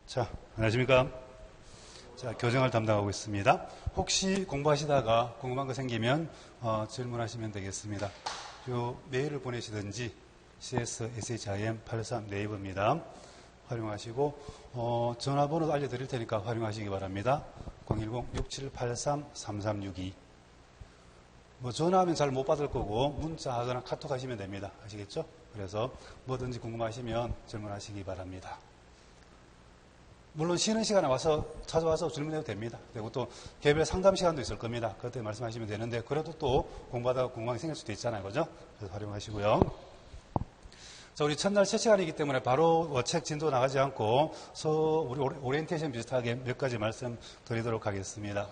자, 안녕하십니까. 자, 교정을 담당하고 있습니다. 혹시 공부하시다가 궁금한 거 생기면 질문하시면 되겠습니다. 요 메일을 보내시든지 CSSHIM83 네이버입니다. 활용하시고 전화번호도 알려드릴 테니까 활용하시기 바랍니다. 010-6783-3362. 전화하면 잘 못 받을 거고 문자하거나 카톡 하시면 됩니다. 아시겠죠? 그래서 뭐든지 궁금하시면 질문하시기 바랍니다. 물론 쉬는 시간에 찾아와서 질문해도 됩니다. 그리고 또 개별 상담 시간도 있을 겁니다. 그때 말씀하시면 되는데 그래도 또 공부하다가 궁금한 게 생길 수도 있잖아요. 그죠? 그래서 활용하시고요. 자, 우리 첫날 첫 시간이기 때문에 바로 책 진도 나가지 않고 우리 오리엔테이션 비슷하게 몇 가지 말씀드리도록 하겠습니다.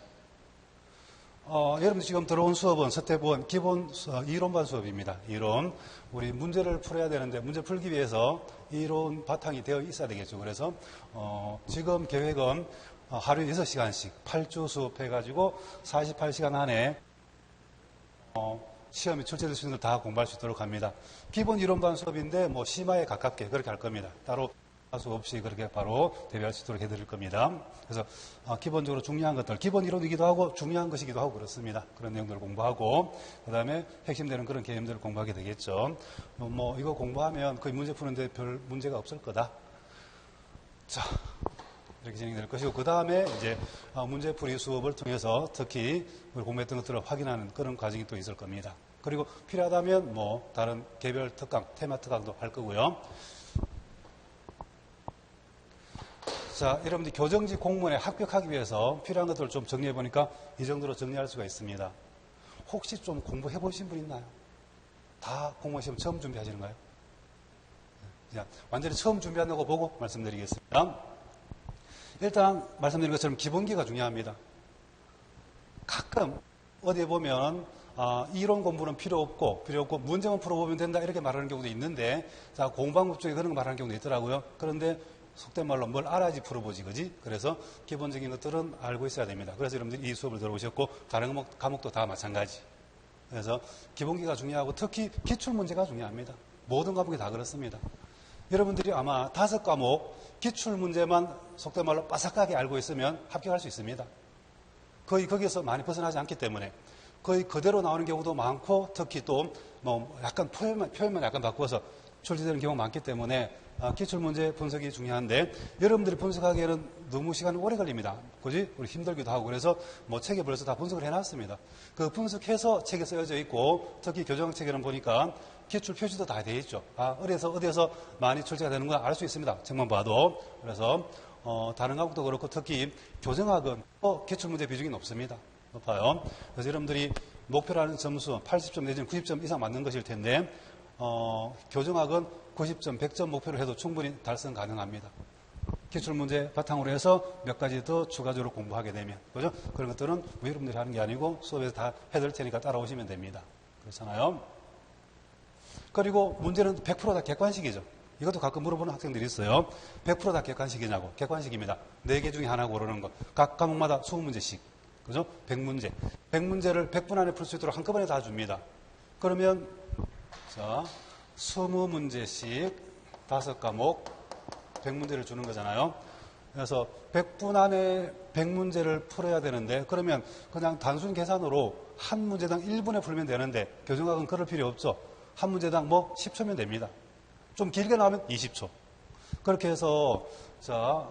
여러분 지금 들어온 수업은 서태본 기본 이론반 수업입니다. 이론. 우리 문제를 풀어야 되는데 문제 풀기 위해서 이론 바탕이 되어 있어야 되겠죠. 그래서 지금 계획은 하루에 6시간씩 8주 수업해가지고 48시간 안에 시험이 출제될 수 있는 걸 다 공부할 수 있도록 합니다. 기본 이론반 수업인데 심화에 가깝게 그렇게 할 겁니다. 따로 수 없이 그렇게 바로 대비할 수 있도록 해드릴 겁니다. 그래서 기본적으로 중요한 것들, 기본 이론이기도 하고 중요한 것이기도 하고 그렇습니다. 그런 내용들을 공부하고 그 다음에 핵심되는 그런 개념들을 공부하게 되겠죠. 이거 공부하면 거의 문제 푸는데 별 문제가 없을 거다. 자, 이렇게 진행될 것이고 그 다음에 이제 문제풀이 수업을 통해서 특히 우리 공부했던 것들을 확인하는 그런 과정이 또 있을 겁니다. 그리고 필요하다면 다른 개별 특강, 테마 특강도 할 거고요. 자, 여러분들 교정직 공무원에 합격하기 위해서 필요한 것들을 좀 정리해 보니까 이 정도로 정리할 수가 있습니다. 혹시 좀 공부해 보신 분 있나요? 다 공무원 시험 처음 준비하시는가요? 완전히 처음 준비한다고 보고 말씀드리겠습니다. 일단 말씀드린 것처럼 기본기가 중요합니다. 가끔 어디에 보면 이론 공부는 필요 없고 문제만 풀어보면 된다 이렇게 말하는 경우도 있는데 자, 공부방법 중에 그런 거 말하는 경우도 있더라고요. 그런데 속된 말로 뭘 알아야지 풀어보지, 그지? 그래서 기본적인 것들은 알고 있어야 됩니다. 그래서 여러분들이 이 수업을 들어오셨고 다른 과목도 다 마찬가지. 그래서 기본기가 중요하고 특히 기출문제가 중요합니다. 모든 과목이 다 그렇습니다. 여러분들이 아마 5과목 기출문제만 속된 말로 빠삭하게 알고 있으면 합격할 수 있습니다. 거의 거기에서 많이 벗어나지 않기 때문에 거의 그대로 나오는 경우도 많고 특히 또 약간 표현만 약간 바꾸어서 출제되는 경우가 많기 때문에 기출문제 분석이 중요한데 여러분들이 분석하기에는 너무 시간이 오래 걸립니다. 그지? 우리 힘들기도 하고 그래서 책에 벌써 다 분석을 해놨습니다. 그 분석해서 책에 쓰여져 있고 특히 교정책에는 보니까 기출 표시도 다 되어 있죠. 어디에서 많이 출제가 되는구나 알 수 있습니다. 책만 봐도. 그래서 다른 과목도 그렇고 특히 교정학은 기출문제 비중이 높아요. 그래서 여러분들이 목표로 하는 점수 80점 내지는 90점 이상 맞는 것일 텐데 교정학은 90점, 100점 목표를 해도 충분히 달성 가능합니다. 기출문제 바탕으로 해서 몇 가지 더 추가적으로 공부하게 되면, 그죠? 그런 것들은 여러분들이 하는 게 아니고 수업에서 다 해드릴 테니까 따라오시면 됩니다. 그렇잖아요? 그리고 문제는 100% 다 객관식이죠. 이것도 가끔 물어보는 학생들이 있어요. 100% 다 객관식이냐고. 객관식입니다. 4개 중에 하나 고르는 거. 각 과목마다 20문제씩. 그죠? 100문제. 100문제를 100분 안에 풀 수 있도록 한꺼번에 다 줍니다. 그러면, 자, 20문제씩 5과목 100문제를 주는 거잖아요. 그래서 100분 안에 100문제를 풀어야 되는데 그러면 그냥 단순 계산으로 한 문제당 1분에 풀면 되는데 교정학은 그럴 필요 없죠. 한 문제당 10초면 됩니다. 좀 길게 나오면 20초. 그렇게 해서 자,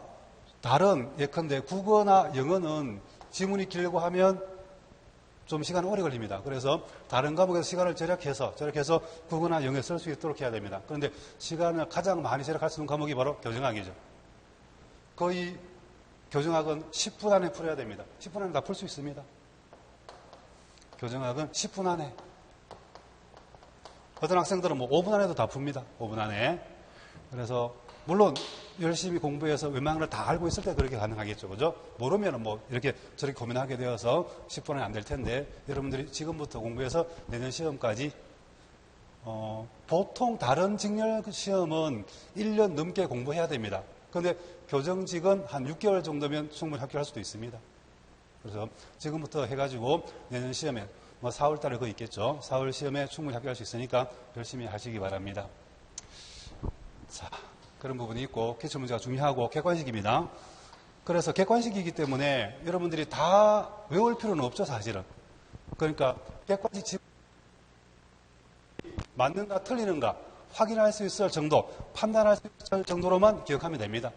다른 예컨대 국어나 영어는 지문이 길고 하면 좀 시간이 오래 걸립니다. 그래서 다른 과목에서 시간을 절약해서 국어나 영어에 쓸 수 있도록 해야 됩니다. 그런데 시간을 가장 많이 절약할 수 있는 과목이 바로 교정학이죠. 거의 교정학은 10분 안에 풀어야 됩니다. 10분 안에 다 풀 수 있습니다. 교정학은 10분 안에. 어떤 학생들은 5분 안에도 다 풉니다. 5분 안에. 그래서 물론 열심히 공부해서 웬만한 걸 다 알고 있을 때 그렇게 가능하겠죠. 그죠? 모르면 이렇게 저렇게 고민하게 되어서 10분은 안 될 텐데 여러분들이 지금부터 공부해서 내년 시험까지 보통 다른 직렬 시험은 1년 넘게 공부해야 됩니다. 그런데 교정직은 한 6개월 정도면 충분히 합격할 수도 있습니다. 그래서 지금부터 해가지고 내년 시험에 4월 달에 그거 있겠죠. 4월 시험에 충분히 합격할 수 있으니까 열심히 하시기 바랍니다. 자. 그런 부분이 있고 기출 문제가 중요하고 객관식입니다. 그래서 객관식이기 때문에 여러분들이 다 외울 필요는 없죠, 사실은. 그러니까 객관식 맞는가 틀리는가 확인할 수 있을 정도, 판단할 수 있을 정도로만 기억하면 됩니다.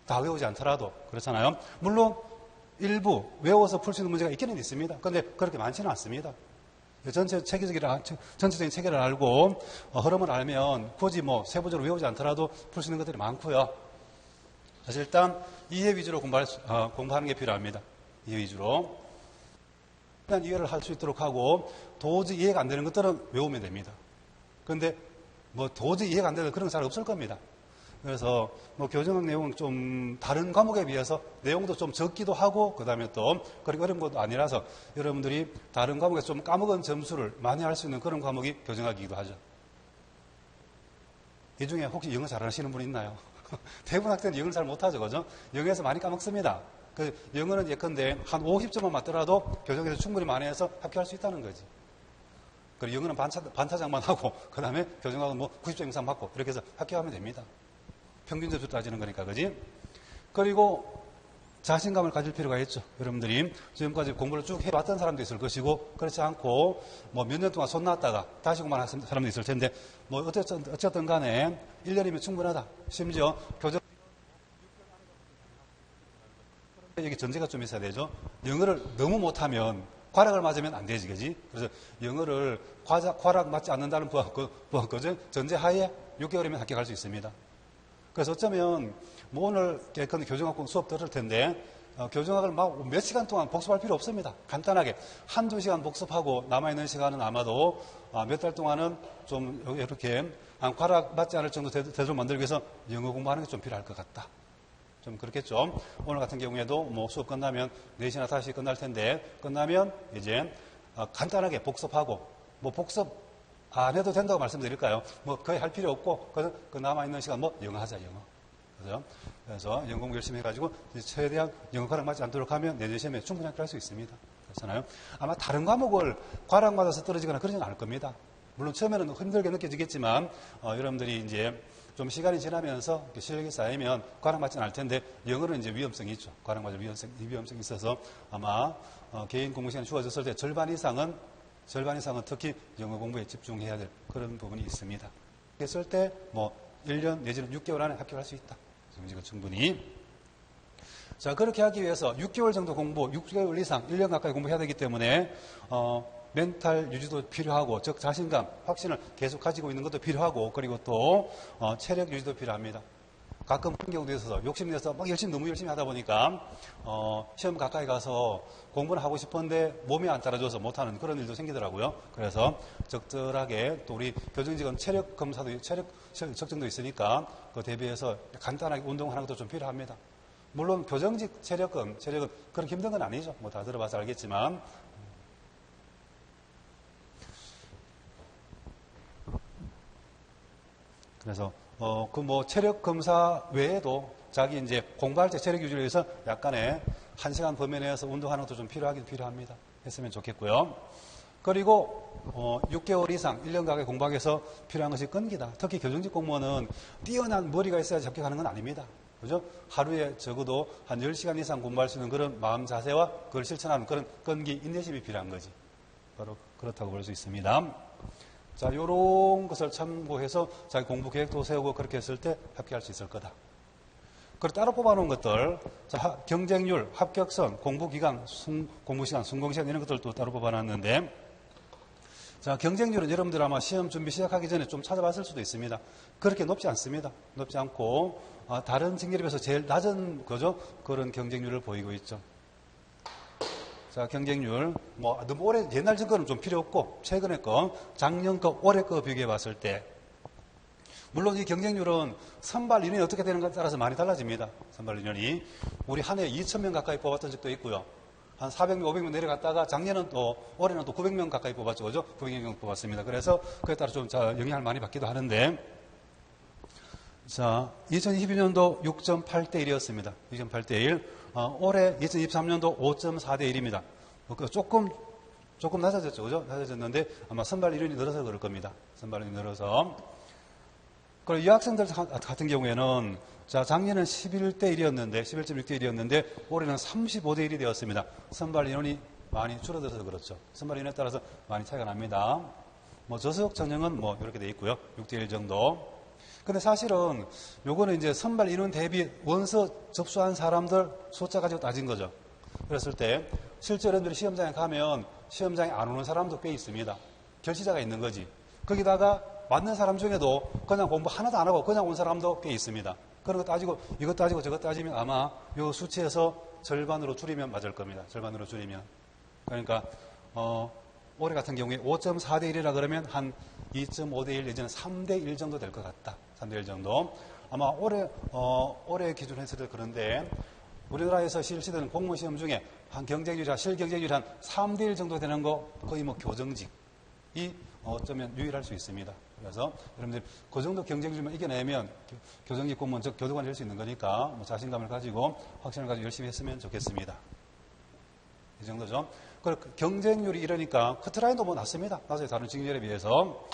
다 외우지 않더라도. 그렇잖아요. 물론 일부 외워서 풀 수 있는 문제가 있기는 있습니다. 그런데 그렇게 많지는 않습니다. 전체적인 체계를 알고 흐름을 알면 굳이 뭐 세부적으로 외우지 않더라도 풀 수 있는 것들이 많고요. 사실 일단 이해 위주로 공부하는 게 필요합니다. 이해 위주로. 일단 이해를 할 수 있도록 하고 도저히 이해가 안 되는 것들은 외우면 됩니다. 그런데 뭐 도저히 이해가 안 되는 그런 거 잘 없을 겁니다. 그래서 뭐 교정학 내용은 좀 다른 과목에 비해서 내용도 좀 적기도 하고 그다음에 또 그렇게 어려운 것도 아니라서 여러분들이 다른 과목에서 좀 까먹은 점수를 많이 할 수 있는 그런 과목이 교정학이기도 하죠. 이 중에 혹시 영어 잘하시는 분 있나요? 대부분 학생들이 영어를 잘 못하죠, 그죠? 영어에서 많이 까먹습니다. 그 영어는 예컨대 한 50점만 맞더라도 교정에서 충분히 많이 해서 합격할 수 있다는 거지. 그리고 영어는 반타작만 하고 그 다음에 교정학은 뭐 90점 이상 맞고 이렇게 해서 합격하면 됩니다. 평균 점수 따지는 거니까, 그지? 그리고 자신감을 가질 필요가 있죠. 여러분들이 지금까지 공부를 쭉 해봤던 사람도 있을 것이고 그렇지 않고 뭐 몇 년 동안 손 놨다가 다시 공부하는 사람도 있을 텐데 뭐 어쨌든 간에 1년이면 충분하다. 심지어 교정 여기 전제가 좀 있어야 되죠. 영어를 너무 못하면 과락을 맞으면 안 되지, 그지? 그래서 영어를 과락 맞지 않는다는 전제하에 6개월이면 합격할 수 있습니다. 그래서 어쩌면 뭐 오늘 교정학공 수업 들을 텐데 교정학을 막 몇 시간 동안 복습할 필요 없습니다. 간단하게 한두 시간 복습하고 남아있는 시간은 아마도 몇 달 동안은 좀 이렇게 과락 맞지 않을 정도 되도록 만들기 위해서 영어 공부하는 게 좀 필요할 것 같다. 좀 그렇겠죠. 오늘 같은 경우에도 뭐 수업 끝나면 4시나 5시 끝날 텐데 끝나면 이제 간단하게 복습하고 뭐 복습 안 해도 된다고 말씀드릴까요? 뭐 거의 할 필요 없고 그 남아있는 시간 뭐 영어 하자, 영어. 그래서 영어 공부 열심히 해가지고 최대한 영어 과락 맞지 않도록 하면 내년 시험에 충분히 합격할 수 있습니다. 그렇잖아요. 아마 다른 과목을 과락 맞아서 떨어지거나 그러지는 않을 겁니다. 물론 처음에는 힘들게 느껴지겠지만 여러분들이 이제 좀 시간이 지나면서 실력이 쌓이면 과락 맞지는 않을 텐데 영어는 이제 위험성이 있죠. 과락 맞을 위험성이 있어서 아마 개인 공부 시간이 주어졌을 때 절반 이상은 특히 영어 공부에 집중해야 될 그런 부분이 있습니다. 그랬을 때 뭐 1년 내지는 6개월 안에 합격할 수 있다. 지금 충분히. 자, 그렇게 하기 위해서 6개월 정도 공부, 6개월 이상 1년 가까이 공부해야 되기 때문에 멘탈 유지도 필요하고 즉 자신감, 확신을 계속 가지고 있는 것도 필요하고 그리고 또 체력 유지도 필요합니다. 가끔 그런 경우도 있어서 욕심내서 막 너무 열심히 하다 보니까 시험 가까이 가서 공부는 하고 싶은데 몸이 안 따라줘서 못하는 그런 일도 생기더라고요. 그래서 적절하게 또 우리 교정직은 체력 검사도 체력 측정도 있으니까 그 대비해서 간단하게 운동하는 것도 좀 필요합니다. 물론 교정직 체력은 그렇게 힘든 건 아니죠. 뭐 다 들어봐서 알겠지만 그래서 그 뭐 체력 검사 외에도 자기 이제 공부할 때 체력 유지를 위해서 약간의 1시간 범위 내에서 운동하는 것도 좀 필요하긴 필요합니다. 했으면 좋겠고요. 그리고 6개월 이상 1년 가까이 공부하기 위해서 필요한 것이 끈기다. 특히 교정직 공무원은 뛰어난 머리가 있어야 합격하는 건 아닙니다. 그죠? 하루에 적어도 한 10시간 이상 공부할 수 있는 그런 마음 자세와 그걸 실천하는 그런 끈기, 인내심이 필요한 거지. 바로 그렇다고 볼 수 있습니다. 자, 요런 것을 참고해서 자기 공부 계획도 세우고 그렇게 했을 때 합격할 수 있을 거다. 그리고 따로 뽑아놓은 것들, 자, 경쟁률, 합격선, 공부기간, 공부시간, 순공시간 이런 것들도 따로 뽑아놨는데, 자, 경쟁률은 여러분들 아마 시험 준비 시작하기 전에 좀 찾아봤을 수도 있습니다. 그렇게 높지 않습니다. 높지 않고, 다른 직렬에 비해서 제일 낮은 거죠. 그런 경쟁률을 보이고 있죠. 자, 경쟁률, 뭐, 너무 옛날 증거는 좀 필요 없고, 최근에 거, 작년 거, 올해 거 비교해 봤을 때, 물론 이 경쟁률은 선발 인원이 어떻게 되는가에 따라서 많이 달라집니다. 선발 인원이. 우리 한 해에 2,000명 가까이 뽑았던 적도 있고요. 한 400명, 500명 내려갔다가 작년은 올해는 또 900명 가까이 뽑았죠. 그죠? 900명 뽑았습니다. 그래서 그에 따라 좀 영향을 많이 받기도 하는데, 자, 2022년도 6.8대 1이었습니다. 6.8대 1. 올해 2023년도 5.4대 1입니다. 조금 낮아졌죠. 그죠? 낮아졌는데 아마 선발 인원이 늘어서 그럴 겁니다. 선발 인원이 늘어서. 그리고 여학생들 같은 경우에는 자, 작년은 11대 1이었는데, 11.6대 1이었는데, 올해는 35대 1이 되었습니다. 선발 인원이 많이 줄어들어서 그렇죠. 선발 인원에 따라서 많이 차이가 납니다. 뭐, 저수역 전형은 뭐, 이렇게 돼 있고요. 6대 1 정도. 근데 사실은 요거는 이제 선발 인원 대비 원서 접수한 사람들 숫자 가지고 따진 거죠. 그랬을 때, 실제 여러분들이 시험장에 가면 시험장에 안 오는 사람도 꽤 있습니다. 결시자가 있는 거지. 거기다가 맞는 사람 중에도 그냥 공부 하나도 안 하고 그냥 온 사람도 꽤 있습니다. 그런 거 따지고 이것 따지고 저것 따지면 아마 요 수치에서 절반으로 줄이면 맞을 겁니다. 절반으로 줄이면. 그러니까 올해 같은 경우에 5.4대 1이라 그러면 한 2.5대 1 내지는 3대 1 정도 될 것 같다. 3대 1 정도. 아마 올해 기준으로 했을 때 그런데 우리나라에서 실시되는 공무원 시험 중에 한 경쟁률이 실경쟁률이 한 3대 1 정도 되는 거 거의 뭐 교정직이 어쩌면 유일할 수 있습니다. 그래서 여러분들 그 정도 경쟁률만 이겨내면 교정직 공무원 즉 교도관이 될 수 있는 거니까 뭐 자신감을 가지고 확신을 가지고 열심히 했으면 좋겠습니다. 이 정도죠. 그리고 경쟁률이 이러니까 커트라인도 뭐 낮습니다. 낮아요. 다른 직렬에 비해서.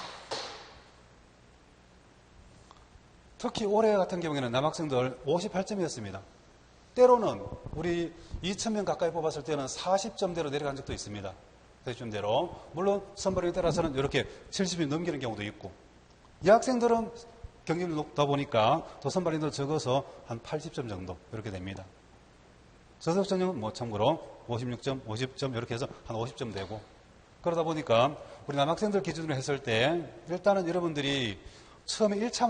특히 올해 같은 경우에는 남학생들 58점이었습니다. 때로는 우리 2,000명 가까이 뽑았을 때는 40점대로 내려간 적도 있습니다. 40점대로. 물론 선발에 따라서는 이렇게 70점 넘기는 경우도 있고 여학생들은 경쟁률이 높다 보니까 또 선발인들 적어서 한 80점 정도 이렇게 됩니다. 저수역 전형은 뭐 참고로 56점, 50점 이렇게 해서 한 50점 되고 그러다 보니까 우리 남학생들 기준으로 했을 때 일단은 여러분들이 처음에 1차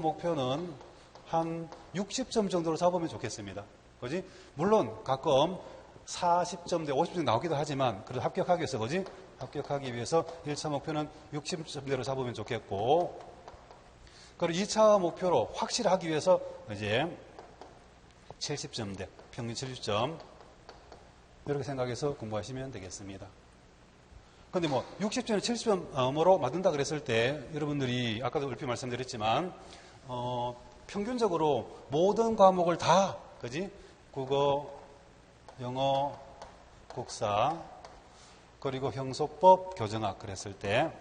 목표는 한 60점 정도로 잡으면 좋겠습니다. 그지? 물론 가끔 40점대, 50점 나오기도 하지만 그래도 합격하기 위해서 그지? 합격하기 위해서 1차 목표는 60점대로 잡으면 좋겠고 그리고 2차 목표로 확실하기 위해서 이제 70점대, 평균 70점 이렇게 생각해서 공부하시면 되겠습니다. 근데 뭐 60점에 70점으로 맞는다 그랬을 때 여러분들이 아까도 얼핏 말씀드렸지만 평균적으로 모든 과목을 다 그지? 국어, 영어, 국사 그리고 형소법, 교정학 그랬을 때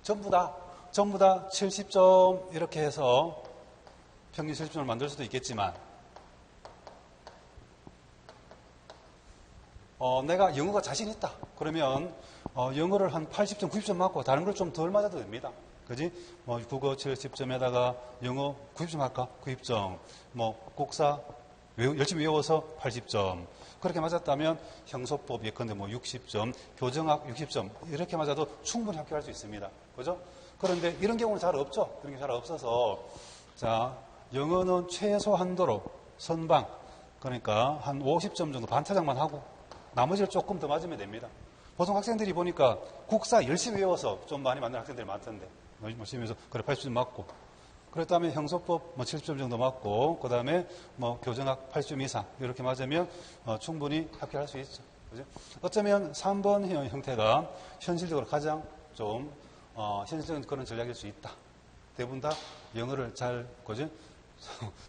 전부 다 70점 이렇게 해서 평균 70점을 만들 수도 있겠지만 내가 영어가 자신 있다. 그러면 영어를 한 80점, 90점 맞고 다른 걸 좀 덜 맞아도 됩니다. 그지? 국어 70점에다가 영어 90점 할까? 90점. 국사 열심히 외워서 80점. 그렇게 맞았다면 형소법 예컨대 60점, 교정학 60점 이렇게 맞아도 충분히 합격할 수 있습니다. 그죠? 그런데 이런 경우는 잘 없죠. 이런 게 잘 없어서 자 영어는 최소한도로 선방 그러니까 한 50점 정도 반차장만 하고 나머지를 조금 더 맞으면 됩니다. 보통 학생들이 보니까 국사 열심히 외워서 좀 많이 맞는 학생들이 많던데 열심히 해서 그래 80점 맞고 그랬다면 형소법 70점 정도 맞고 그 다음에 교정학 80점 이상 이렇게 맞으면 충분히 합격할 수 있죠. 그죠? 어쩌면 3번 형태가 현실적으로 가장 좀 현실적인 그런 전략일 수 있다. 대부분 다 영어를 잘 그죠?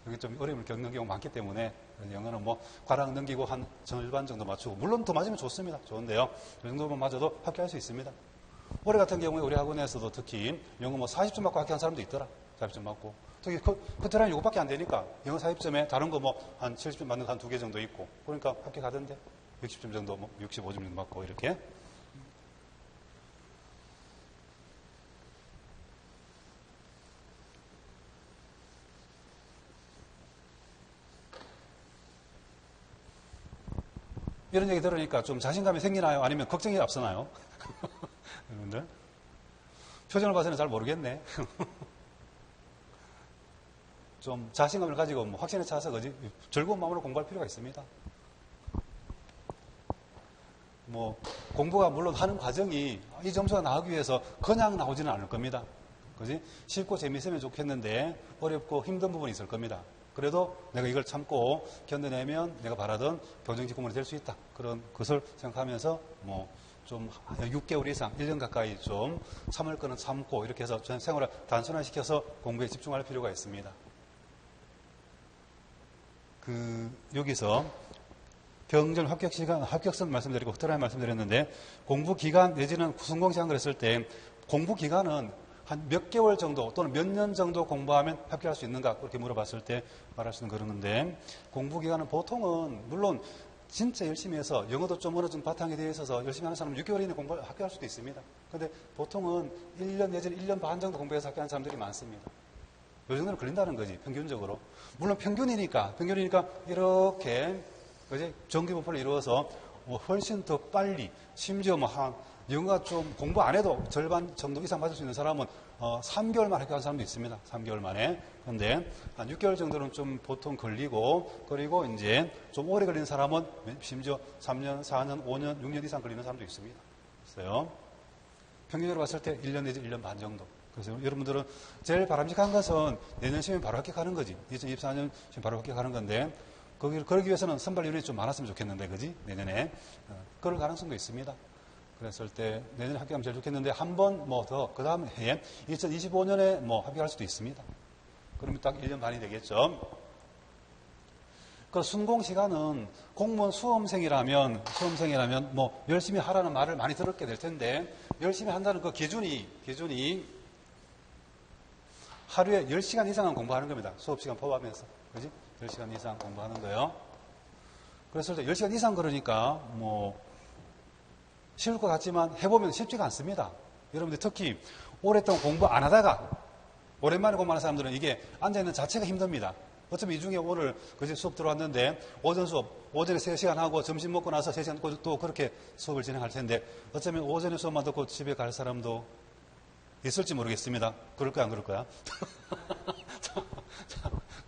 여기 좀 어려움을 겪는 경우가 많기 때문에 영어는 과락 넘기고 한 절반 정도 맞추고 물론 더 맞으면 좋습니다. 좋은데요. 이 정도만 맞아도 합격할 수 있습니다. 올해 같은 경우에 우리 학원에서도 특히 영어 40점 맞고 합격한 사람도 있더라. 40점 맞고. 특히 커트라인 이거밖에 안 되니까 영어 40점에 다른 거 한 70점 맞는 거 한 2개 정도 있고 그러니까 합격하던데 60점 정도 65점 정도 맞고 이렇게. 이런 얘기 들으니까 좀 자신감이 생기나요? 아니면 걱정이 앞서나요? 여러분들? 표정을 봐서는 잘 모르겠네. 좀 자신감을 가지고 확신에 차서 그지? 즐거운 마음으로 공부할 필요가 있습니다. 공부가 물론 하는 과정이 이 점수가 나오기 위해서 그냥 나오지는 않을 겁니다. 그지? 쉽고 재미있으면 좋겠는데 어렵고 힘든 부분이 있을 겁니다. 그래도 내가 이걸 참고 견뎌내면 내가 바라던 교정직 공무원이 될 수 있다. 그런 것을 생각하면서 좀 6개월 이상, 1년 가까이 좀 참을 거는 참고 이렇게 해서 전 생활을 단순화시켜서 공부에 집중할 필요가 있습니다. 여기서 경전 합격시간, 합격선 말씀드리고 커트라인 말씀드렸는데 공부 기간 내지는 성공 시간 그랬을 때 공부 기간은 한 몇 개월 정도 또는 몇 년 정도 공부하면 합격할 수 있는가 그렇게 물어봤을 때 말할 수 있는 그런 건데 공부 기간은 보통은 물론 진짜 열심히 해서 영어도 좀 어느 정도 바탕이 되어 있어서 열심히 하는 사람은 6개월 이내 공부를 합격할 수도 있습니다. 근데 보통은 1년 내지는 1년 반 정도 공부해서 합격하는 사람들이 많습니다. 요 정도는 걸린다는 거지, 평균적으로. 물론 평균이니까 이렇게, 그지? 정기분포를 이루어서 훨씬 더 빨리, 심지어 영어가 좀 공부 안 해도 절반 정도 이상 맞을 수 있는 사람은 3개월 만에 합격한 사람도 있습니다. 3개월 만에. 그런데 한 6개월 정도는 좀 보통 걸리고, 그리고 이제 좀 오래 걸리는 사람은 심지어 3년, 4년, 5년, 6년 이상 걸리는 사람도 있습니다. 있어요. 평균적으로 봤을 때 1년 내지 1년 반 정도. 그래서 여러분들은 제일 바람직한 것은 내년 시험에 바로 합격하는 거지. 2024년 시험 바로 합격하는 건데, 그러기 위해서는 선발 인원이 좀 많았으면 좋겠는데, 그지? 내년에. 그럴 가능성도 있습니다. 그랬을 때 내년에 합격하면 제일 좋겠는데, 한 번 더, 그 다음 해에 2025년에 합격할 수도 있습니다. 그러면 딱 1년 반이 되겠죠. 그 순공 시간은 공무원 수험생이라면 열심히 하라는 말을 많이 들었게 될 텐데, 열심히 한다는 그 기준이 하루에 10시간 이상은 공부하는 겁니다. 수업시간 포함해서. 그지? 10시간 이상 공부하는 거예요. 그랬을 때 10시간 이상 그러니까 쉬울 것 같지만 해보면 쉽지가 않습니다. 여러분들 특히 오랫동안 공부 안 하다가 오랜만에 공부하는 사람들은 이게 앉아있는 자체가 힘듭니다. 어차피 이 중에 오늘 그제 수업 들어왔는데 오전 수업, 오전에 3시간 하고 점심 먹고 나서 3시간 또 그렇게 수업을 진행할 텐데 어쩌면 오전에 수업만 듣고 집에 갈 사람도 있을지 모르겠습니다. 그럴 거야, 안 그럴 거야?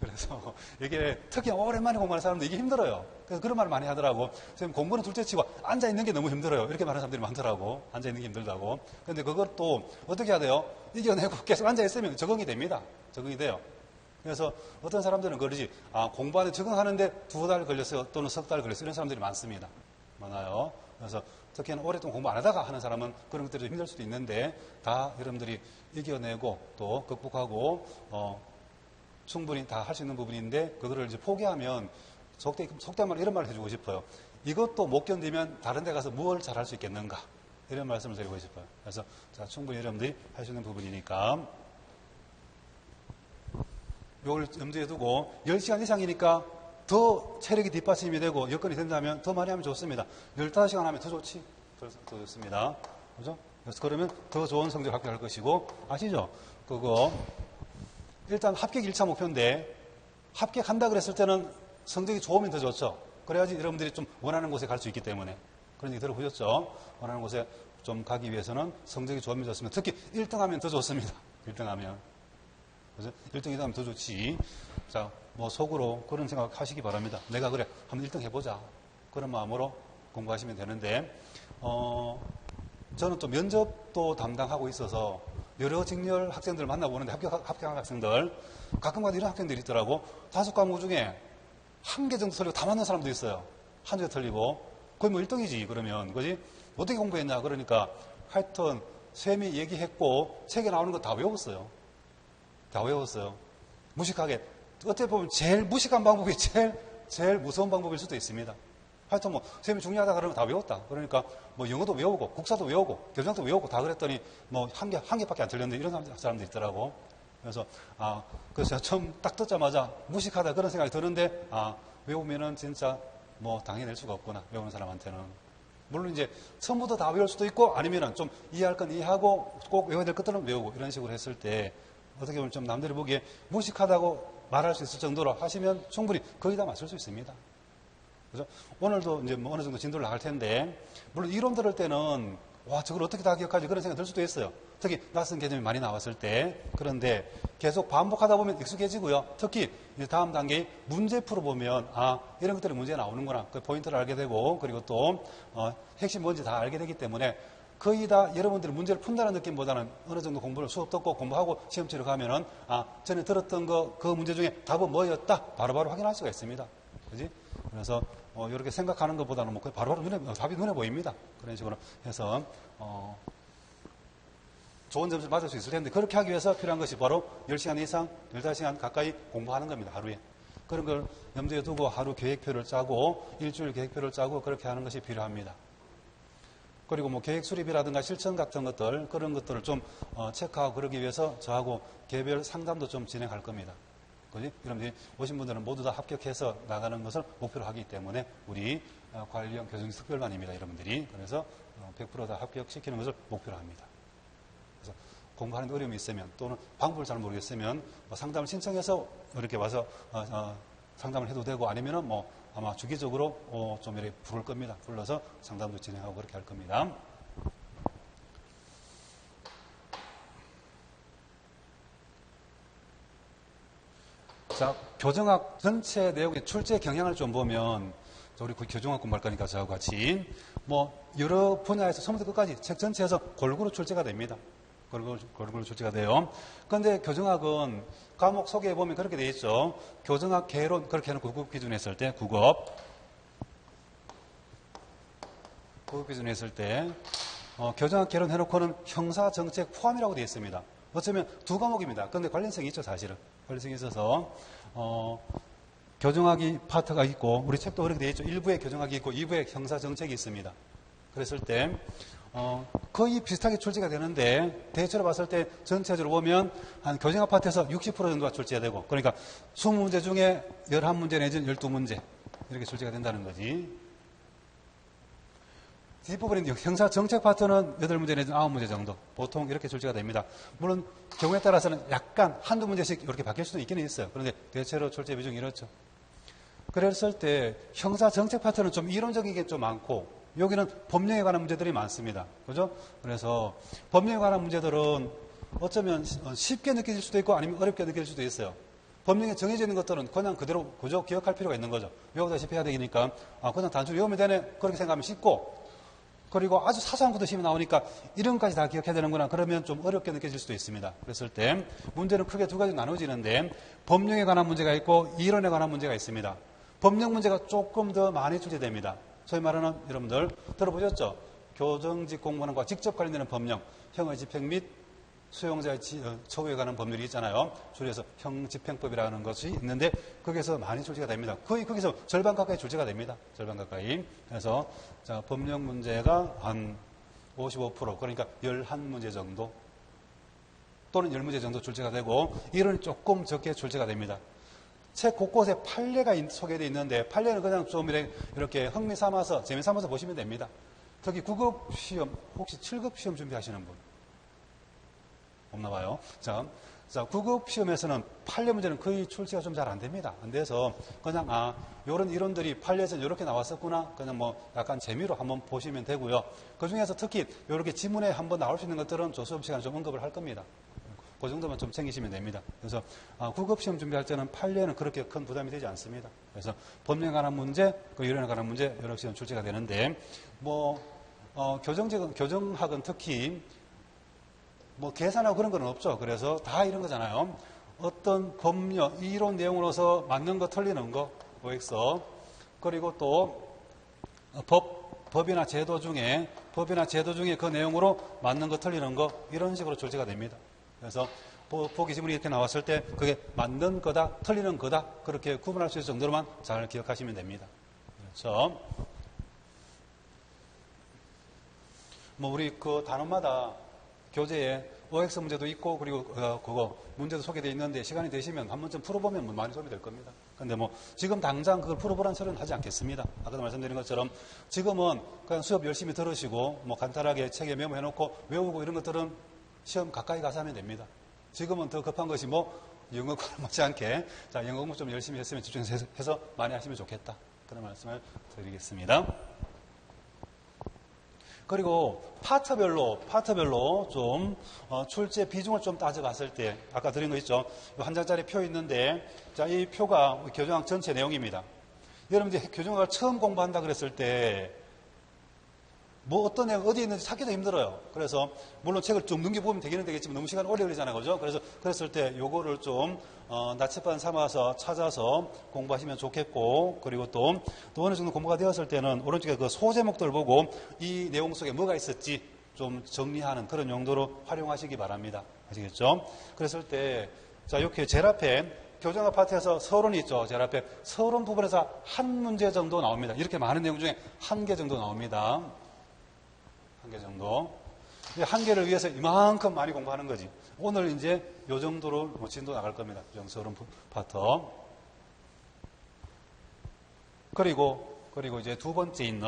그래서 이게 특히 오랜만에 공부하는 사람도 이게 힘들어요. 그래서 그런 말을 많이 하더라고. 선생님 공부는 둘째치고 앉아있는 게 너무 힘들어요. 이렇게 말하는 사람들이 많더라고. 앉아있는 게 힘들다고. 그런데 그것도 어떻게 해야 돼요? 이겨내고 계속 앉아있으면 적응이 됩니다. 적응이 돼요. 그래서 어떤 사람들은 그러지. 공부하는데 적응하는데 2달 걸렸어요. 또는 석 달 걸렸어요. 이런 사람들이 많습니다. 많아요. 그래서 특히나 오랫동안 공부 안 하다가 하는 사람은 그런 것들이 힘들 수도 있는데 다 여러분들이 이겨내고 또 극복하고 충분히 다 할 수 있는 부분인데 그거를 이제 포기하면 속된 말 이런 말을 해주고 싶어요. 이것도 못 견디면 다른 데 가서 뭘 잘할 수 있겠는가 이런 말씀을 드리고 싶어요. 그래서 충분히 여러분들이 할 수 있는 부분이니까 이걸 염두에 두고 10시간 이상이니까 더 체력이 뒷받침이 되고 여건이 된다면 더 많이 하면 좋습니다. 15시간 하면 더 좋지. 더 좋습니다. 그죠? 그래서 그러면 더 좋은 성적 합격할 것이고 아시죠? 그거 일단 합격 1차 목표인데 합격한다 그랬을 때는 성적이 좋으면 더 좋죠. 그래야지 여러분들이 좀 원하는 곳에 갈 수 있기 때문에. 그런 얘기 들어보셨죠? 원하는 곳에 좀 가기 위해서는 성적이 좋으면 좋습니다. 특히 1등하면 더 좋습니다. 1등하면. 그죠? 1등이다 하면 더 좋지. 자, 속으로 그런 생각 하시기 바랍니다. 내가 그래, 한번 1등 해보자. 그런 마음으로 공부하시면 되는데, 저는 또 면접도 담당하고 있어서 여러 직렬 학생들을 만나보는데 합격한 학생들, 가끔가다 이런 학생들이 있더라고. 5과목 중에 1개 정도 틀리고 다 맞는 사람도 있어요. 1개 틀리고. 거의 1등이지, 그러면. 그지? 어떻게 공부했냐? 그러니까 하여튼, 쌤이 얘기했고, 책에 나오는 거 다 외웠어요. 다 외웠어요. 무식하게. 어떻게 보면 제일 무식한 방법이 제일 무서운 방법일 수도 있습니다. 하여튼 쌤이 중요하다 그러면 다 외웠다. 그러니까 영어도 외우고, 국사도 외우고, 교정도 외우고 다 그랬더니 한 개밖에 안 틀렸는데 이런 사람도 있더라고. 그래서, 그래서 제가 처음 딱 듣자마자 무식하다 그런 생각이 드는데, 외우면은 진짜 당해낼 수가 없구나. 외우는 사람한테는. 물론 이제 처음부터 다 외울 수도 있고 아니면은 좀 이해할 건 이해하고 꼭 외워야 될 것들은 외우고 이런 식으로 했을 때 어떻게 보면 좀 남들이 보기에 무식하다고 말할 수 있을 정도로 하시면 충분히 거의 다 맞출 수 있습니다. 그죠? 오늘도 이제 어느 정도 진도를 나갈 텐데, 물론 이론 들을 때는, 저걸 어떻게 다 기억하지? 그런 생각이 들 수도 있어요. 특히 낯선 개념이 많이 나왔을 때. 그런데 계속 반복하다 보면 익숙해지고요. 특히 이제 다음 단계에 문제 풀어보면, 이런 것들이 문제에 나오는구나. 그 포인트를 알게 되고, 그리고 또, 핵심 뭔지 다 알게 되기 때문에 거의 다 여러분들이 문제를 푼다는 느낌보다는 어느 정도 공부를 수업 듣고 공부하고 시험 치러 가면은 전에 들었던 그 문제 중에 답은 뭐였다 바로바로 확인할 수가 있습니다. 그지? 그래서 이렇게 생각하는 것보다는 바로바로 답이 눈에 보입니다. 그런 식으로 해서 좋은 점수를 맞을 수 있을 텐데 그렇게 하기 위해서 필요한 것이 바로 10시간 이상 15시간 가까이 공부하는 겁니다. 하루에. 그런 걸 염두에 두고 하루 계획표를 짜고 일주일 계획표를 짜고 그렇게 하는 것이 필요합니다. 그리고 뭐 계획 수립이라든가 실천 같은 것들, 그런 것들을 좀 체크하고 그러기 위해서 저하고 개별 상담도 좀 진행할 겁니다. 그지? 여러분들이 오신 분들은 모두 다 합격해서 나가는 것을 목표로 하기 때문에 우리 관리형 교정직 특별반입니다. 여러분들이. 그래서 100% 다 합격시키는 것을 목표로 합니다. 그래서 공부하는 데 어려움이 있으면 또는 방법을 잘 모르겠으면 상담을 신청해서 이렇게 와서 상담을 해도 되고 아니면은 뭐 아마 주기적으로 좀 이렇게 부를 겁니다. 불러서 상담도 진행하고 그렇게 할 겁니다. 자, 교정학 전체 내용의 출제 경향을 좀 보면 우리 교정학 공부할 거니까 저하고 같이 뭐 여러 분야에서 처음부터 끝까지 책 전체에서 골고루 출제가 됩니다. 골고루 출제가 돼요. 그런데 교정학은 과목 소개해 보면 그렇게 돼 있죠. 교정학 개론 그렇게 하는 9급 기준에 했을 때 9급 기준에 했을 때 교정학 개론 해놓고는 형사정책 포함이라고 되어 있습니다. 어쩌면 두 과목입니다. 그런데 관련성이 있죠, 사실은. 관련성이 있어서 교정학이 파트가 있고 우리 책도 그렇게 되어 있죠. 1부에 교정학이 있고 2부에 형사정책이 있습니다. 그랬을 때 거의 비슷하게 출제가 되는데 대체로 봤을 때 전체적으로 보면 한 교정학 파트에서 60% 정도가 출제가 되고 그러니까 20문제 중에 11문제 내지는 12문제 이렇게 출제가 된다는 거지. 뒷부분에 형사정책 파트는 8문제 내지는 9문제 정도 보통 이렇게 출제가 됩니다. 물론 경우에 따라서는 약간 한두 문제씩 이렇게 바뀔 수도 있기는 있어요. 그런데 대체로 출제 비중이 이렇죠. 그랬을 때 형사정책 파트는 좀 이론적인 게 좀 많고 여기는 법령에 관한 문제들이 많습니다. 그죠? 그래서 법령에 관한 문제들은 어쩌면 쉽게 느껴질 수도 있고 아니면 어렵게 느껴질 수도 있어요. 법령에 정해져 있는 것들은 그냥 그대로 그저 기억할 필요가 있는 거죠. 외우다시피 해야 되니까 그냥 단순히 외우면 되네 그렇게 생각하면 쉽고 그리고 아주 사소한 것도 시험에 나오니까 이름까지 다 기억해야 되는구나 그러면 좀 어렵게 느껴질 수도 있습니다. 그랬을 때 문제는 크게 두 가지로 나눠지는데 법령에 관한 문제가 있고 이론에 관한 문제가 있습니다. 법령 문제가 조금 더 많이 출제됩니다. 소위 말하는 여러분들 들어보셨죠? 교정직 공무원과 직접 관련되는 법령, 형의 집행 및 수용자의 처우에 관한 법률이 있잖아요. 줄여서 형집행법이라는 것이 있는데 거기에서 많이 출제가 됩니다. 거의 거기서 절반 가까이 출제가 됩니다. 절반 가까이. 그래서 자, 법령 문제가 한 55% 그러니까 11문제 정도 또는 10문제 정도 출제가 되고 이론이 조금 적게 출제가 됩니다. 책 곳곳에 판례가 소개되어 있는데 판례는 그냥 좀 이렇게 흥미 삼아서 재미 삼아서 보시면 됩니다. 특히 9급 시험 혹시 7급 시험 준비하시는 분 없나 봐요. 자 9급 시험에서는 판례 문제는 거의 출제가 좀 잘 안 됩니다. 안 돼서 그냥 이런 이론들이 판례에서 이렇게 나왔었구나 그냥 뭐 약간 재미로 한번 보시면 되고요. 그 중에서 특히 이렇게 지문에 한번 나올 수 있는 것들은 조수업 시간에 좀 언급을 할 겁니다. 그 정도만 좀 챙기시면 됩니다. 그래서 9급 시험 준비할 때는 판례는 그렇게 큰 부담이 되지 않습니다. 그래서 법령에 관한 문제, 그 이론에 관한 문제 여러 시험 출제가 되는데 교정학은 특히 뭐 계산하고 그런 건 없죠. 그래서 다 이런 거잖아요. 어떤 법령, 이론 내용으로서 맞는 거 틀리는 거, OX 그리고 또 법이나 제도 중에 그 내용으로 맞는 거 틀리는 거 이런 식으로 출제가 됩니다. 그래서 보기 지문이 이렇게 나왔을 때 그게 맞는 거다, 틀리는 거다 그렇게 구분할 수 있을 정도로만 잘 기억하시면 됩니다. 그렇죠? 뭐 우리 그 단원마다 교재에 OX 문제도 있고 그리고 그거 문제도 소개되어 있는데 시간이 되시면 한 번쯤 풀어보면 많이 도움이 될 겁니다. 근데 뭐 지금 당장 그걸 풀어보라는 소리는 하지 않겠습니다. 아까도 말씀드린 것처럼 지금은 그냥 수업 열심히 들으시고 뭐 간단하게 책에 메모해놓고 외우고 이런 것들은 시험 가까이 가서 하면 됩니다. 지금은 더 급한 것이 영어 공부 못지않게 영어 공부 좀 열심히 했으면 집중해서 많이 하시면 좋겠다. 그런 말씀을 드리겠습니다. 그리고 파트별로 좀 출제 비중을 좀 따져봤을 때 아까 드린 거 있죠. 한 장짜리 표 있는데 이 표가 교정학 전체 내용입니다. 여러분들 교정학을 처음 공부한다 그랬을 때 어떤 내용 어디에 있는지 찾기도 힘들어요. 그래서 물론 책을 좀 넘겨보면 되기는 되겠지만 너무 시간 오래 걸리잖아요. 그죠? 그래서 그랬을 때 요거를 좀 나침반 삼아서 찾아서 공부하시면 좋겠고 그리고 또 어느 정도 공부가 되었을 때는 오른쪽에 그 소제목들 보고 이 내용 속에 뭐가 있었지 좀 정리하는 그런 용도로 활용하시기 바랍니다. 아시겠죠? 그랬을 때 이렇게 제일 앞에 교정학 파트에서 서론이 있죠. 제일 앞에 서론 부분에서 한 문제 정도 나옵니다. 이렇게 많은 내용 중에 한 개 정도 나옵니다. 한 개 정도. 이 한 개를 위해서 이만큼 많이 공부하는 거지. 오늘 이제 요 정도로 진도 나갈 겁니다. 서론 파터. 그리고 이제 두 번째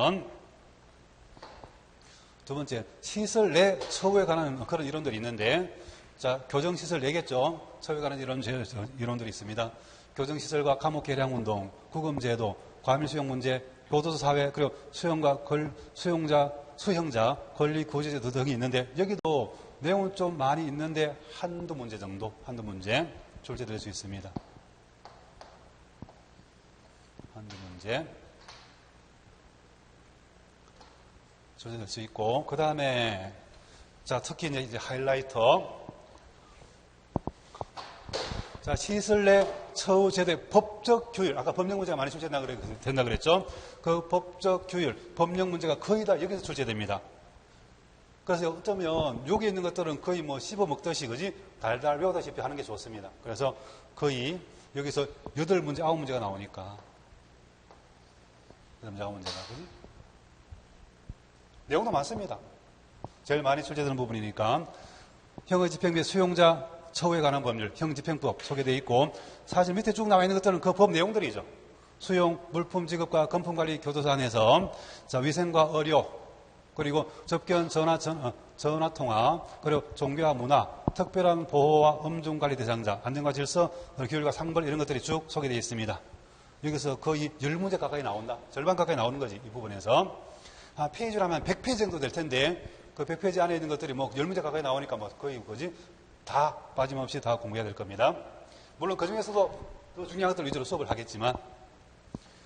시설 내 처우에 관한 그런 이론들이 있는데, 자, 교정시설 4개죠. 처우에 관한 이론들이 있습니다. 교정시설과 감옥 개량 운동, 구금제도, 과밀수용 문제, 교도소 사회, 그리고 수형자 권리 구제제도 등이 있는데, 여기도 내용은 좀 많이 있는데 한두 문제 출제될 수 있습니다. 한두 문제 출제될 수 있고, 그 다음에 자, 특히 이제 하이라이터. 자, 시설 내 처우 제도의 법적 규율. 아까 법령 문제가 많이 출제된다 그랬죠? 그 법적 규율, 법령 문제가 거의 다 여기서 출제됩니다. 그래서 어쩌면 여기 있는 것들은 거의 뭐 씹어먹듯이, 그지? 달달 외우다시피 하는 게 좋습니다. 그래서 거의 여기서 8문제, 9문제가 나오니까. 8문제, 9문제가, 그지? 내용도 많습니다. 제일 많이 출제되는 부분이니까. 형의 집행 및 수용자 처우에 관한 법률, 형집행법 소개되어 있고, 사실 밑에 쭉 나와 있는 것들은 그 법 내용들이죠. 수용, 물품 지급과 금품관리 교도소 안에서, 자, 위생과 의료, 그리고 접견, 전화 통화, 그리고 종교와 문화, 특별한 보호와 음중관리 대상자, 안전과 질서, 규율과 상벌 이런 것들이 쭉 소개되어 있습니다. 여기서 거의 10문제 가까이 나온다. 절반 가까이 나오는 거지, 이 부분에서. 페이지로 하면 100페이지 정도 될 텐데, 그 100페이지 안에 있는 것들이 뭐 10문제 가까이 나오니까 뭐 거의 뭐지? 다 빠짐없이 다 공부해야 될 겁니다. 물론 그 중에서도 또 중요한 것들 위주로 수업을 하겠지만,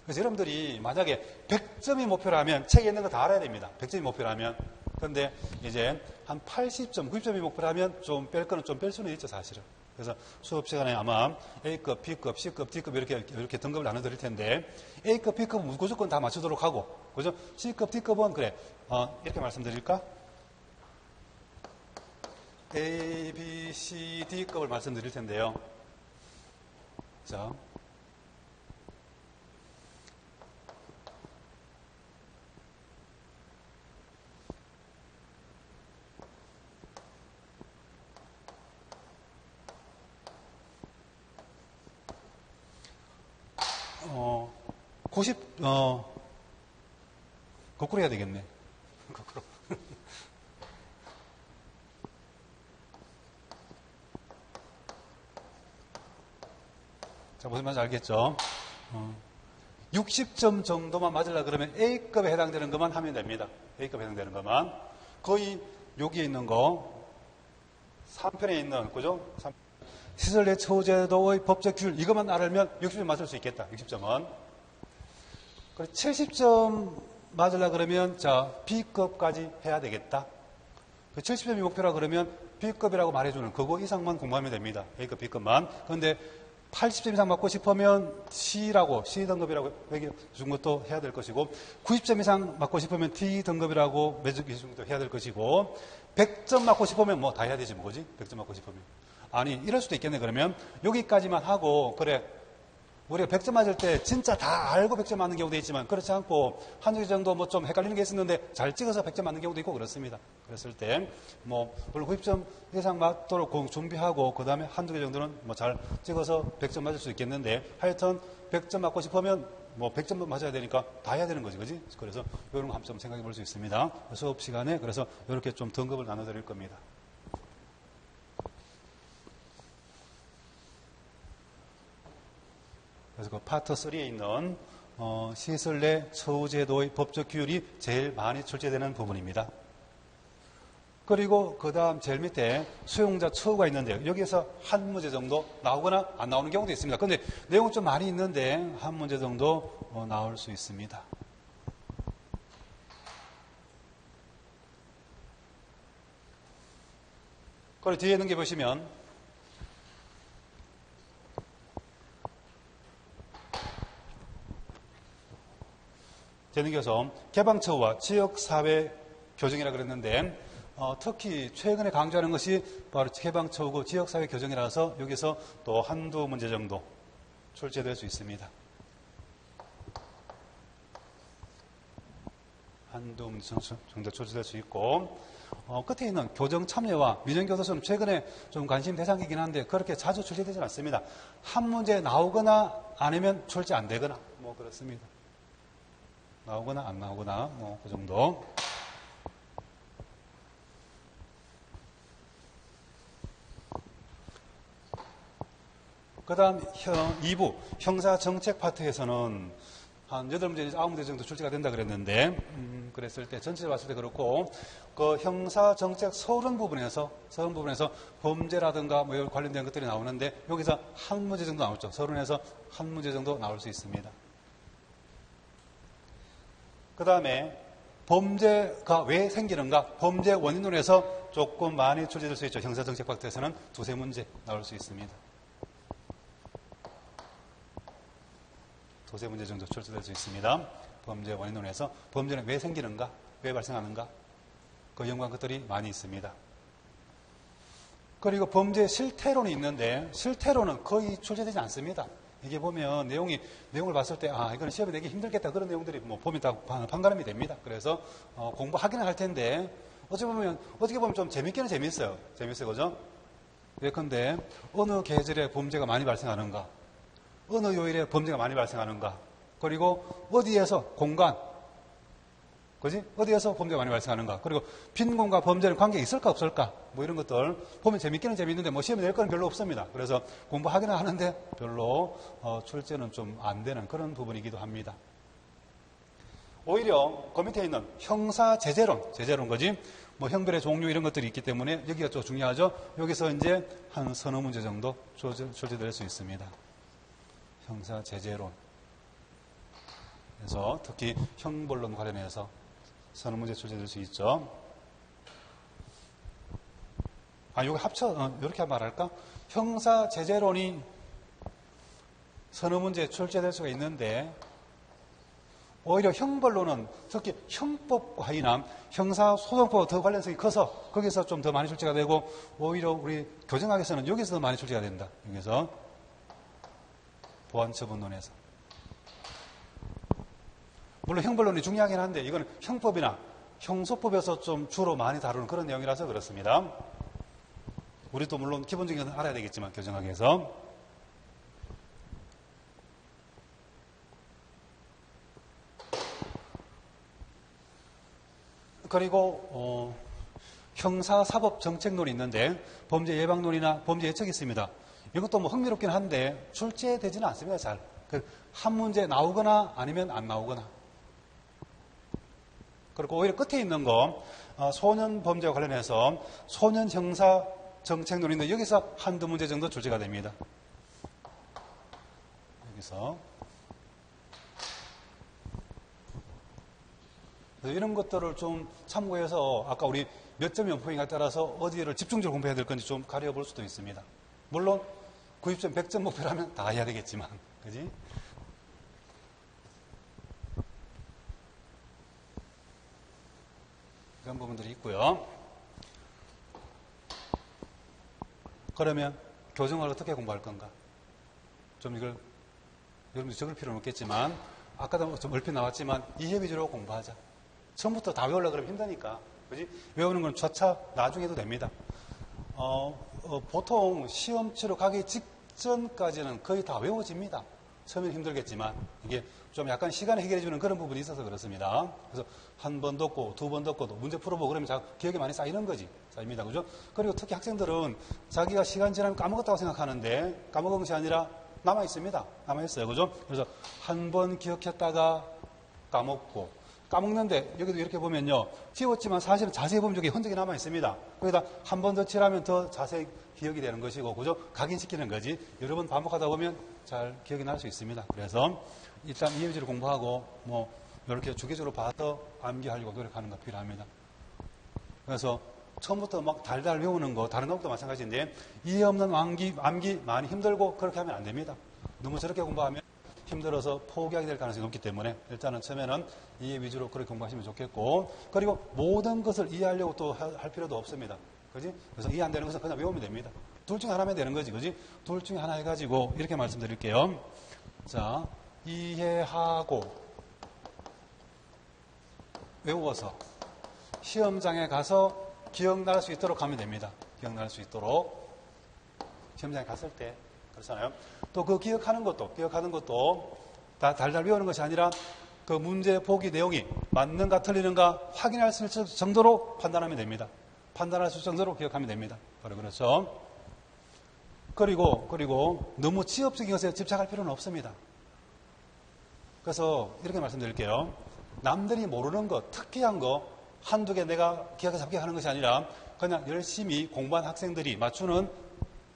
그래서 여러분들이 만약에 100점이 목표라면 책에 있는 거 다 알아야 됩니다. 100점이 목표라면. 그런데 이제 한 80점, 90점이 목표라면 좀 뺄 거는 좀 뺄 수는 있죠, 사실은. 그래서 수업 시간에 아마 A급, B급, C급, D급 이렇게 등급을 나눠드릴 텐데, A급, B급은 무조건 다 맞추도록 하고, 그죠? C급, D급은 그래, 이렇게 말씀드릴까? A, B, C, D급을 말씀드릴 텐데요. 자. 거꾸로 해야 되겠네. 거꾸로. 자, 무슨 말인지 알겠죠? 60점 정도만 맞으려 그러면 A급에 해당되는 것만 하면 됩니다. A급에 해당되는 것만. 거의 여기에 있는 거, 3편에 있는, 그죠? 시설 내 처우제도의 법적 규율, 이것만 알면 60점 맞을 수 있겠다. 60점은. 70점 맞으려 그러면, 자, B급까지 해야 되겠다. 70점이 목표라 그러면 B급이라고 말해주는 그거 이상만 공부하면 됩니다. A급, B급만. 그런데 80점 이상 맞고 싶으면 C라고, C 등급이라고 매겨준 것도 해야 될 것이고, 90점 이상 맞고 싶으면 D 등급이라고 매겨준 것도 해야 될 것이고, 100점 맞고 싶으면 뭐 다 해야 되지, 뭐지? 100점 맞고 싶으면. 아니, 이럴 수도 있겠네. 그러면 여기까지만 하고, 그래, 우리가 100점 맞을 때 진짜 다 알고 100점 맞는 경우도 있지만, 그렇지 않고 한두 개 정도 뭐 좀 헷갈리는 게 있었는데 잘 찍어서 100점 맞는 경우도 있고 그렇습니다. 그랬을 때 뭐 물론 90점 이상 맞도록 준비하고, 그 다음에 한두 개 정도는 뭐 잘 찍어서 100점 맞을 수 있겠는데, 하여튼 100점 맞고 싶으면 뭐 100점 맞아야 되니까 다 해야 되는 거지, 그지? 그래서 이런 거 한번 생각해 볼 수 있습니다. 수업 시간에 그래서 이렇게 좀 등급을 나눠 드릴 겁니다. 그래서 그 파트 3에 있는 시설 내 처우제도의 법적 규율이 제일 많이 출제되는 부분입니다. 그리고 그 다음 제일 밑에 수용자 처우가 있는데요. 여기에서 한 문제 정도 나오거나 안 나오는 경우도 있습니다. 그런데 내용은 좀 많이 있는데 한 문제 정도 나올 수 있습니다. 그리고 뒤에 있는 게 보시면 재능교섭, 개방처우와 지역사회 교정이라고 그랬는데, 특히 최근에 강조하는 것이 바로 개방처우고 지역사회 교정이라서 여기서 또 한두 문제 정도 출제될 수 있습니다. 한두 문제 정도 출제될 수 있고, 끝에 있는 교정 참여와 민영교도소는 최근에 좀 관심 대상이긴 한데 그렇게 자주 출제되지는 않습니다. 한 문제 나오거나 아니면 출제 안 되거나 뭐 그렇습니다. 나오거나 안 나오거나 뭐 그 정도. 그 다음 2부 형사정책 파트에서는 한 8문제, 9문제 정도 출제가 된다 그랬는데 그랬을 때 전체를 봤을 때 그렇고 그 형사정책 서론 부분에서 범죄라든가 뭐 관련된 것들이 나오는데 여기서 한 문제 정도 나오죠. 서론에서 한 문제 정도 나올 수 있습니다. 그 다음에 범죄가 왜 생기는가 범죄 원인론에서 조금 많이 출제될 수 있죠. 형사정책 파트에서는 2-3문제 나올 수 있습니다. 2-3문제 정도 출제될 수 있습니다. 범죄 원인론에서 범죄는 왜 생기는가, 왜 발생하는가, 그 연관 것들이 많이 있습니다. 그리고 범죄 실태론이 있는데 실태론은 거의 출제되지 않습니다. 이게 보면 내용을 봤을 때 이거는 시험에 내기 힘들겠다 그런 내용들이 뭐 보면 다 판가름이 됩니다. 그래서 공부하기는 할 텐데 어떻게 보면 좀 재밌기는 재밌어요, 그죠? 예컨대 어느 계절에 범죄가 많이 발생하는가, 어느 요일에 범죄가 많이 발생하는가, 그리고 어디에서 공간, 그지? 어디에서 범죄가 많이 발생하는가, 그리고 빈곤과 범죄는 관계가 있을까 없을까, 뭐 이런 것들 보면 재밌기는 재밌는데 뭐 시험에 낼 거는 별로 없습니다. 그래서 공부하기는 하는데 별로 출제는 좀 안 되는 그런 부분이기도 합니다. 오히려 그 밑에 있는 형사제재론 거지? 뭐 형별의 종류 이런 것들이 있기 때문에 여기가 좀 중요하죠. 여기서 이제 한 서너 문제 정도 출제될 수 있습니다. 형사제재론. 그래서 특히 형벌론 관련해서 서너 문제 출제될 수 있죠. 여기 이렇게 말할까? 형사제재론이 서너 문제 출제될 수가 있는데 오히려 형벌론은 특히 형법 과이나 형사소송법과 더 관련성이 커서 거기서 좀 더 많이 출제가 되고 오히려 우리 교정학에서는 여기서 더 많이 출제가 된다. 여기서 보안처분론에서. 물론 형벌론이 중요하긴 한데 이건 형법이나 형소법에서 좀 주로 많이 다루는 그런 내용이라서 그렇습니다. 우리도 물론 기본적인 건 알아야 되겠지만 교정학에서. 그리고 형사사법정책론이 있는데 범죄 예방론이나 범죄 예측이 있습니다. 이것도 뭐 흥미롭긴 한데 출제되지는 않습니다. 잘. 한 문제 나오거나 아니면 안 나오거나. 그리고 오히려 끝에 있는 거 소년 범죄와 관련해서 소년 형사 정책론인데 여기서 한두 문제 정도 출제가 됩니다. 여기서 이런 것들을 좀 참고해서 아까 우리 몇 점 연포인가에 따라서 어디를 집중적으로 공부해야 될 건지 좀 가려볼 수도 있습니다. 물론 90점, 100점 목표라면 다 해야 되겠지만, 그지? 이런 부분들이 있고요. 그러면 교정을 어떻게 공부할 건가? 좀 이걸 여러분들 적을 필요는 없겠지만 아까도 좀 얼핏 나왔지만 이해 위주로 공부하자. 처음부터 다 외우려고 그러면 힘드니까. 그지? 외우는 건 차차 나중에 해도 됩니다. 보통 시험 치러 가기 직전까지는 거의 다 외워집니다. 처음엔 힘들겠지만 이게 좀 약간 시간을 해결해주는 그런 부분이 있어서 그렇습니다. 그래서 한 번 듣고 두 번 듣고도 문제 풀어보고 그러면 기억이 많이 쌓이는 거지. 쌓입니다. 그죠? 그리고 특히 학생들은 자기가 시간 지나면 까먹었다고 생각하는데 까먹은 것이 아니라 남아있습니다. 남아있어요. 그죠? 그래서 한 번 기억했다가 까먹고 까먹는데 여기도 이렇게 보면요. 지웠지만 사실은 자세히 보면 여기 흔적이 남아있습니다. 거기다 한 번 더 칠하면 더 자세히 기억이 되는 것이고, 그죠? 각인시키는 거지. 여러 번 반복하다 보면 잘 기억이 날 수 있습니다. 그래서 일단 이해 위주로 공부하고, 뭐, 이렇게 주기적으로 봐서 암기하려고 노력하는 거 필요합니다. 그래서 처음부터 막 달달 외우는 거, 다른 것도 마찬가지인데, 이해 없는 암기 많이 힘들고 그렇게 하면 안 됩니다. 너무 저렇게 공부하면 힘들어서 포기하게 될 가능성이 높기 때문에 일단은 처음에는 이해 위주로 그렇게 공부하시면 좋겠고, 그리고 모든 것을 이해하려고 또 할 필요도 없습니다. 그지? 그래서 이해 안 되는 것은 그냥 외우면 됩니다. 둘 중에 하나면 되는 거지, 그지? 둘 중에 하나 해가지고 이렇게 말씀드릴게요. 자, 이해하고 외워서 시험장에 가서 기억날 수 있도록 하면 됩니다. 기억날 수 있도록. 시험장에 갔을 때. 그렇잖아요. 또 그 기억하는 것도 다 달달 외우는 것이 아니라 그 문제 보기 내용이 맞는가 틀리는가 확인할 수 있을 정도로 판단하면 됩니다. 판단할 수 있을 정도로 기억하면 됩니다. 바로 그렇죠. 그리고 너무 지엽적인 것에 집착할 필요는 없습니다. 그래서 이렇게 말씀드릴게요. 남들이 모르는 것, 특이한 거 한두 개 내가 기억해서 합격하는 것이 아니라 그냥 열심히 공부한 학생들이 맞추는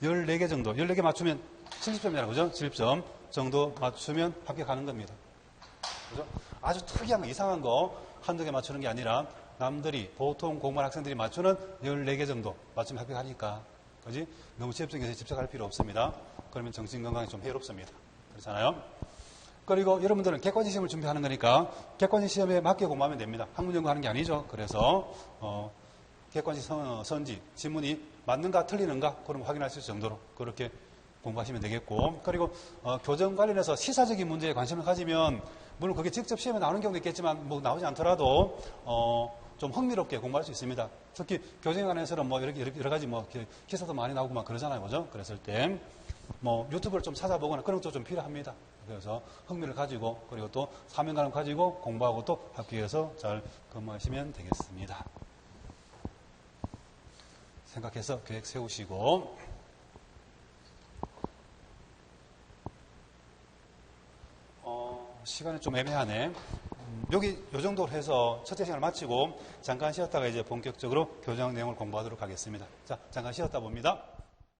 14개 정도, 14개 맞추면 70점이라는 거죠. 70점 정도 맞추면 합격하는 겁니다. 그죠? 아주 특이한 거, 이상한 거 한두 개 맞추는 게 아니라 남들이 보통 공부한 학생들이 맞추는 14개 정도 맞추면 합격하니까. 그지? 너무 지엽적인 것에 집착할 필요 없습니다. 그러면 정신건강에 좀 해롭습니다. 그렇잖아요? 그리고 여러분들은 객관식 시험을 준비하는 거니까 객관식 시험에 맞게 공부하면 됩니다. 학문 연구하는 게 아니죠. 그래서 객관식 선지, 지문이 맞는가 틀리는가 그런 거 확인할 수 있을 정도로 그렇게 공부하시면 되겠고, 그리고 교정 관련해서 시사적인 문제에 관심을 가지면 물론 그게 직접 시험에 나오는 경우도 있겠지만 뭐 나오지 않더라도 좀 흥미롭게 공부할 수 있습니다. 특히 교정에 관해서는 뭐 여러 가지 뭐 기사도 많이 나오고 막 그러잖아요, 그죠? 그랬을 때 뭐 유튜브를 좀 찾아보거나 그런 것도 좀 필요합니다. 그래서 흥미를 가지고 그리고 또 사명감을 가지고 공부하고 또 합격해서 잘 근무하시면 되겠습니다. 생각해서 계획 세우시고. 시간이 좀 애매하네. 여기 요 정도로 해서 첫째 시간을 마치고 잠깐 쉬었다가 이제 본격적으로 교정 내용을 공부하도록 하겠습니다. 자, 잠깐 쉬었다 봅니다.